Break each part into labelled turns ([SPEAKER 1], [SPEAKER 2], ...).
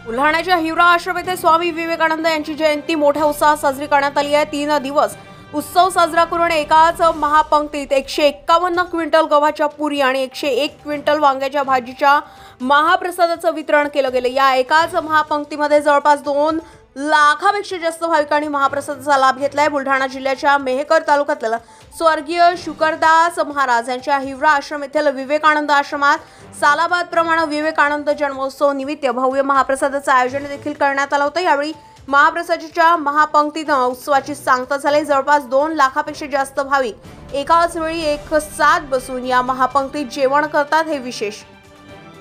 [SPEAKER 1] बुलढाण्याच्या हिवरा आश्रम येथे स्वामी विवेकानंद यांची जयंती मोठ्या उत्साहात साजरी करण्यात आली आहे। 3 दिवस उत्सव साजरा करून एकाच महापंक्तीत 151 क्विंटल गव्हाच्या पुरी आणि 101 क्विंटल वांग्याच्या भाजीच्या महाप्रसादाचं वितरण केलं गेलं। या एकाच महापंक्तीमध्ये जवळपास 2 लाखापेक्षा जास्त भाविकांनी महाप्रसादाचा लाभ घेतलाय। बुलढाणा जिल्ह्याच्या मेहकर तालुक्यातील स्वर्गीय शुकरदास महाराज यांच्या हिवरा आश्रम येथील विवेकानंद आश्रमात सालाबाद प्रमाणे विवेकानंद जन्मोत्सव निमित्त भव्य महाप्रसादाचं आयोजन देखील करण्यात आलं होतं। यावेळी महाप्रसादाच्या महापंक्तीनं उत्सवाची सांगता झाली। जवळपास 2 लाखापेक्षा जास्त भाविक एकाच वेळी एक साथ बसून या महापंक्तीत जेवण करतात हे विशेष।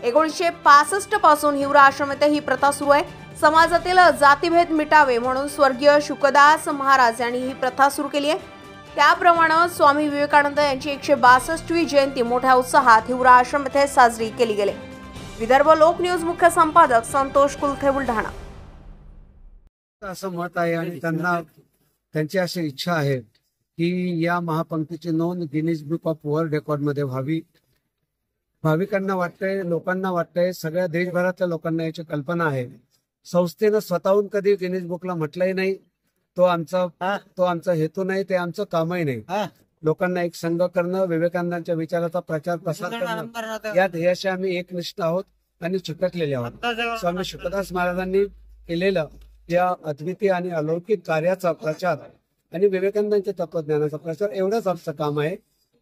[SPEAKER 1] 1965 पासून हिवरा आश्रम येथे ही प्रथा सुरू आहे। समाजातील जातीभेद मिटावे म्हणून स्वर्गीय शुकदास महाराज यांनी ही प्रथा सुरू केली आहे। त्याप्रमाणे स्वामी विवेकानंद यांची 162वी जयंती मोठ्या उत्साहात हिवरा आश्रम येथे साजरी केली गेली। विदर्भ लोक न्यूज मुख्य संपादक संतोष कुलथे, बुलढाणा।
[SPEAKER 2] असं मत आहे आणि त्यांची अशी इच्छा आहे की या महापंक्तीची नोंद Guinness book of world record मध्ये व्हावी। भाविकांना वाटतंय, लोकांना वाटतंय, सगळ्या देशभरातल्या लोकांना याची कल्पना आहे। संस्थेनं स्वतःहून कधी गिनीज बुकला म्हटलंही नाही। तो आमचा हेतू नाही, ते आमचं कामही नाही। लोकांना एक संघ करणं, विवेकानंदांच्या विचाराचा प्रचार प्रसार करणं, या ध्येयाशी आम्ही एकनिष्ठ आहोत आणि चिकटलेले आहोत। स्वामी शुकदास महाराजांनी केलेलं या अद्वितीय आणि अलौकिक कार्याचा प्रचार आणि विवेकानंदांच्या तत्वज्ञानाचा प्रचार एवढंच आमचं काम आहे।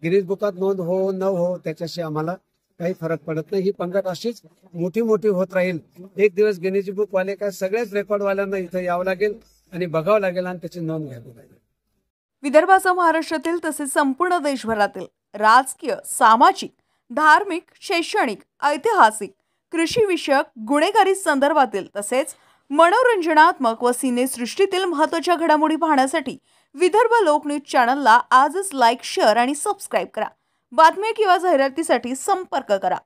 [SPEAKER 2] गिनीज बुकात नोंद हो न हो त्याच्याशी आम्हाला काही फरक पडत नाही। ही पंगत अशीच मोठी होत राहील। एक दिवस गिनीज बुक वाले काय सगळ्याच रेकॉर्ड वाल्यांना इथे यावं लागेल आणि बघावं लागेल आणि त्याची नोंद घ्यावी लागेल।
[SPEAKER 1] विदर्भासह महाराष्ट्रातील तसेच संपूर्ण देशभरातील राजकीय, सामाजिक, धार्मिक, शैक्षणिक, ऐतिहासिक, कृषी विषयक, गुन्हेगारी संदर्भातील तसेच मनोरंजनात्मक व सिनेसृष्टीतील महत्त्वाच्या घडामोडी पाहण्यासाठी विदर्भ लोक न्यूज चॅनलला आजच लाईक, शेअर आणि सबस्क्राईब करा। बातम्या किंवा जाहिरातीसाठी संपर्क करा।